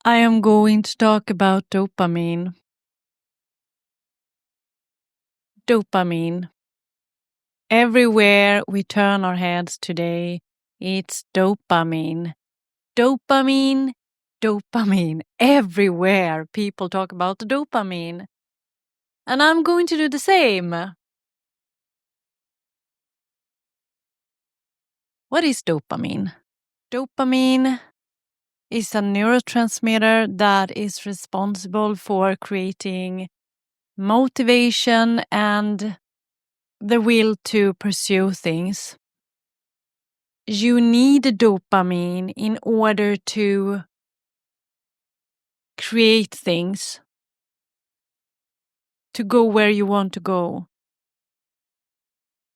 I am going to talk about dopamine. Dopamine. Everywhere we turn our heads today, it's dopamine. Dopamine, dopamine. Everywhere people talk about the dopamine. And I'm going to do the same. What is dopamine? Dopamine is a neurotransmitter that is responsible for creating motivation and the will to pursue things. You need dopamine in order to create things, to go where you want to go.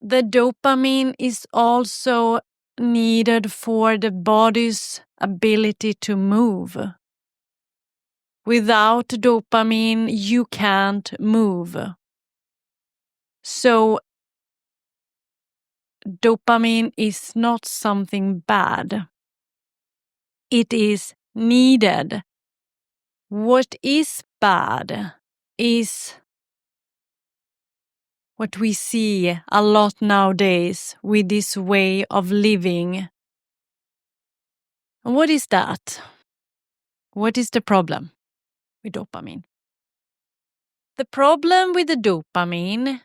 The dopamine is also needed for the body's ability to move. Without dopamine, you can't move. So, dopamine is not something bad. It is needed. What is bad is what we see a lot nowadays with this way of living. And what is that? What is the problem with dopamine? The problem with the dopamine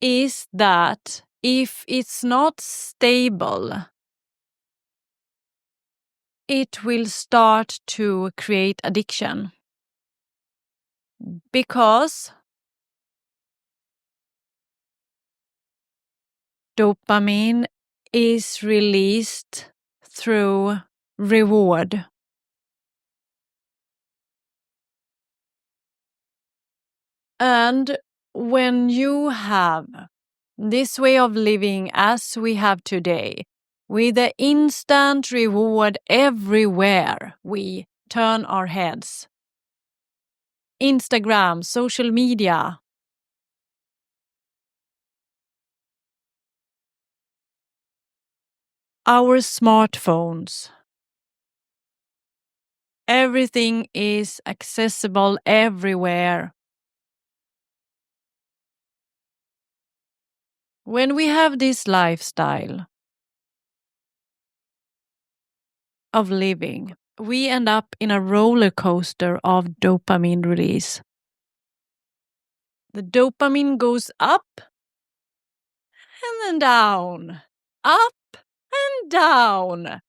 is that if it's not stable, it will start to create addiction. Because dopamine is released through reward. And when you have this way of living as we have today, with the instant reward everywhere we turn our heads, Instagram, social media, our smartphones, everything is accessible everywhere. When we have this lifestyle of living, we end up in a roller coaster of dopamine release. The dopamine goes up and then down, up and down.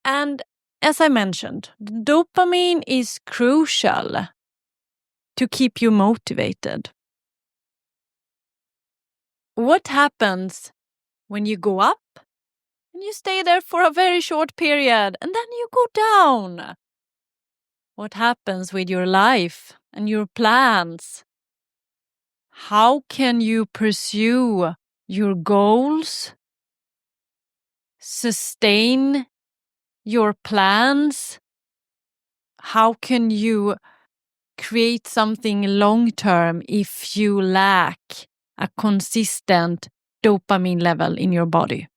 And as I mentioned, the dopamine is crucial to keep you motivated. What happens when you go up and you stay there for a very short period and then you go down? What happens with your life and your plans? How can you pursue your goals? Sustain your plans? How can you create something long-term if you lack a consistent dopamine level in your body?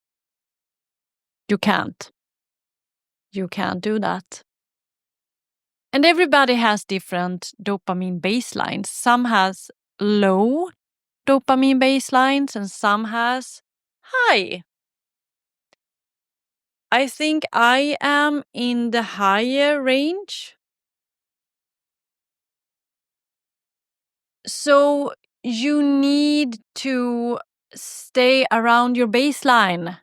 You can't. You can't do that. And everybody has different dopamine baselines. Some has low dopamine baselines and some has high. I think I am in the higher range. So you need to stay around your baseline.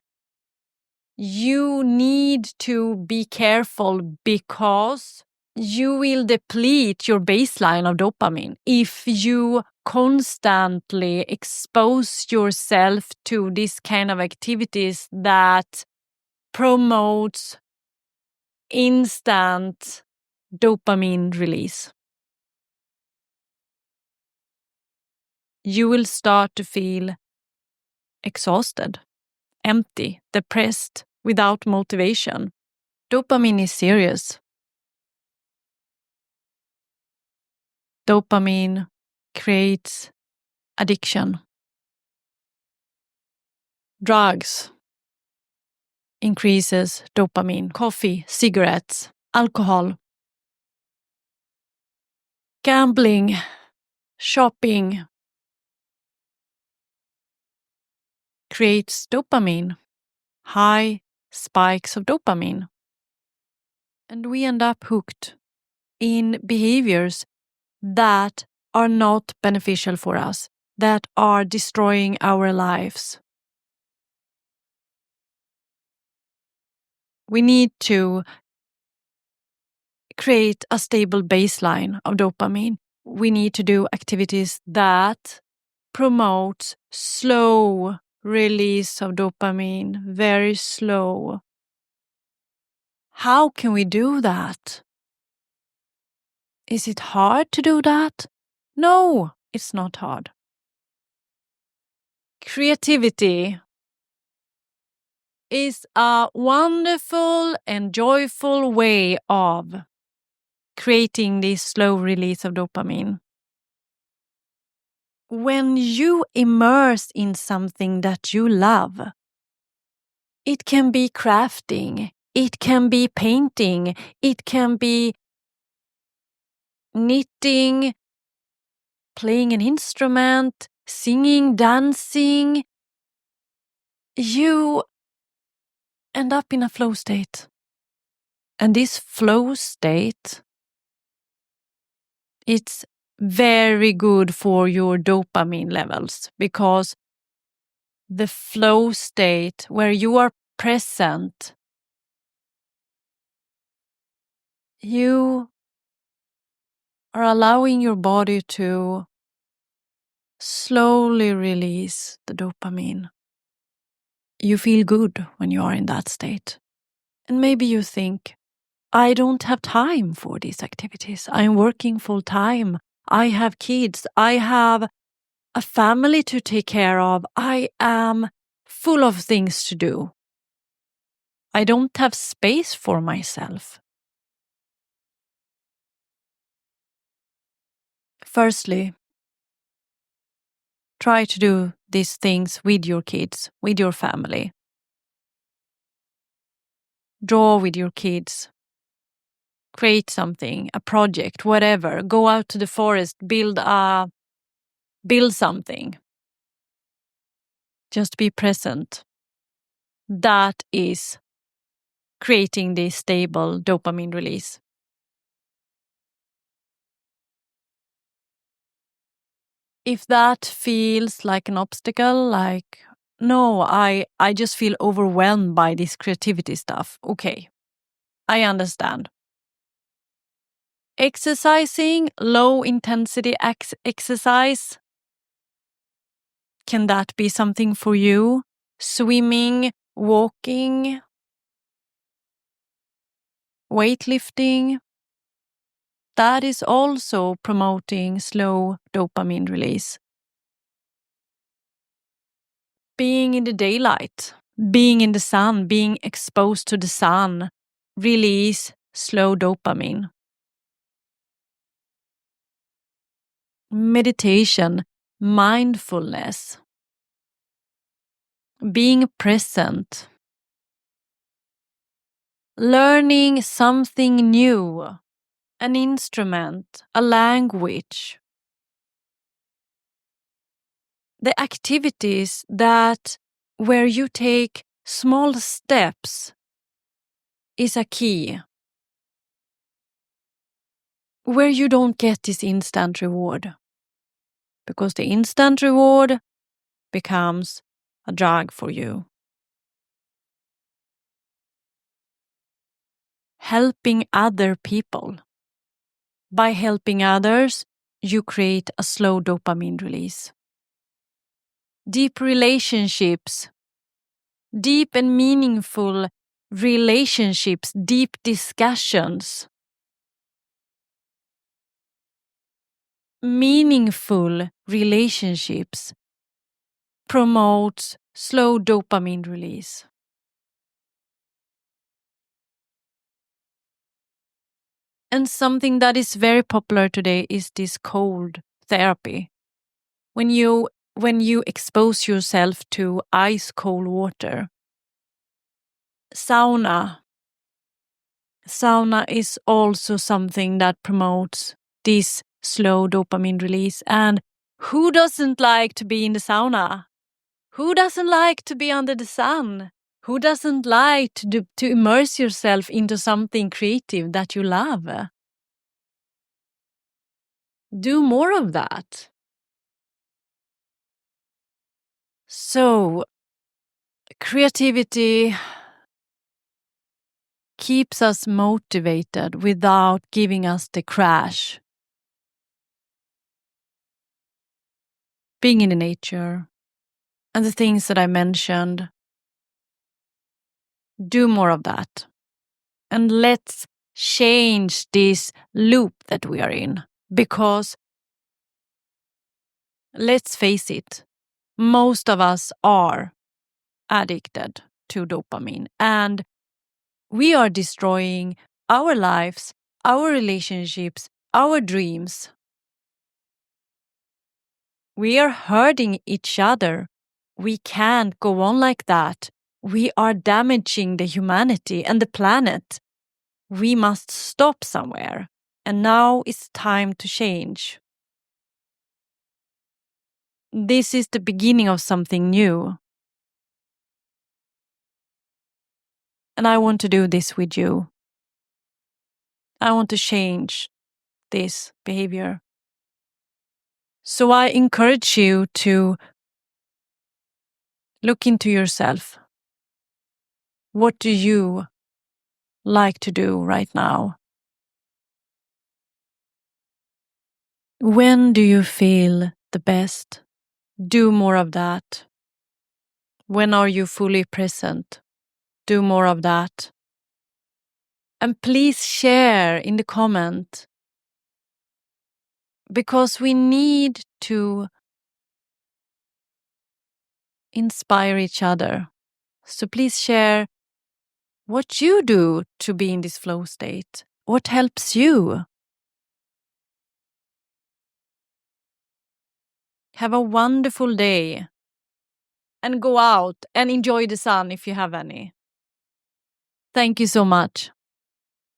You need to be careful because you will deplete your baseline of dopamine if you constantly expose yourself to this kind of activities that promotes instant dopamine release. You will start to feel exhausted, empty, depressed, without motivation. Dopamine is serious. Dopamine creates addiction. Drugs increases dopamine. Coffee, cigarettes, alcohol, gambling, shopping creates dopamine, high spikes of dopamine. And we end up hooked in behaviors that are not beneficial for us, that are destroying our lives. We need to create a stable baseline of dopamine. We need to do activities that promote slow release of dopamine, very slow. How can we do that? Is it hard to do that? No, it's not hard. Creativity is a wonderful and joyful way of creating this slow release of dopamine. When you immerse in something that you love, it can be crafting, it can be painting, it can be knitting, playing an instrument, singing, dancing. You end up in a flow state. And this flow state, it's very good for your dopamine levels, because the flow state where you are present, you are allowing your body to slowly release the dopamine. You feel good when you are in that state. And maybe you think, I don't have time for these activities. I'm working full time. I have kids. I have a family to take care of. I am full of things to do. I don't have space for myself. Firstly, try to do these things with your kids, with your family. Draw with your kids. Create something, a project, whatever. Go out to the forest, build something. Just be present. That is creating this stable dopamine release. If that feels like an obstacle, like, no, I just feel overwhelmed by this creativity stuff. Okay, I understand. Exercising, low intensity exercise, can that be something for you? Swimming, walking, weightlifting, that is also promoting slow dopamine release. Being in the daylight, being in the sun, being exposed to the sun, release slow dopamine. Meditation, mindfulness, being present, learning something new, an instrument, a language. The activities that where you take small steps is a key. Where you don't get this instant reward. Because the instant reward becomes a drug for you. Helping other people. By helping others, you create a slow dopamine release. Deep relationships. Deep and meaningful relationships, deep discussions. Meaningful relationships promotes slow dopamine release. And something that is very popular today is this cold therapy. When you expose yourself to ice cold water, Sauna. Sauna is also something that promotes this slow dopamine release. And who doesn't like to be in the sauna? Who doesn't like to be under the sun? Who doesn't like to immerse yourself into something creative that you love? Do more of that. So, creativity keeps us motivated without giving us the crash. Being in the nature and the things that I mentioned, do more of that. And let's change this loop that we are in. Because let's face it, most of us are addicted to dopamine. And we are destroying our lives, our relationships, our dreams. We are hurting each other. We can't go on like that. We are damaging the humanity and the planet. We must stop somewhere. And now it's time to change. This is the beginning of something new. And I want to do this with you. I want to change this behavior. So I encourage you to look into yourself. What do you like to do right now? When do you feel the best? Do more of that. When are you fully present? Do more of that. And please share in the comment, because we need to inspire each other. So please share what you do to be in this flow state. What helps you? Have a wonderful day. And go out and enjoy the sun if you have any. Thank you so much.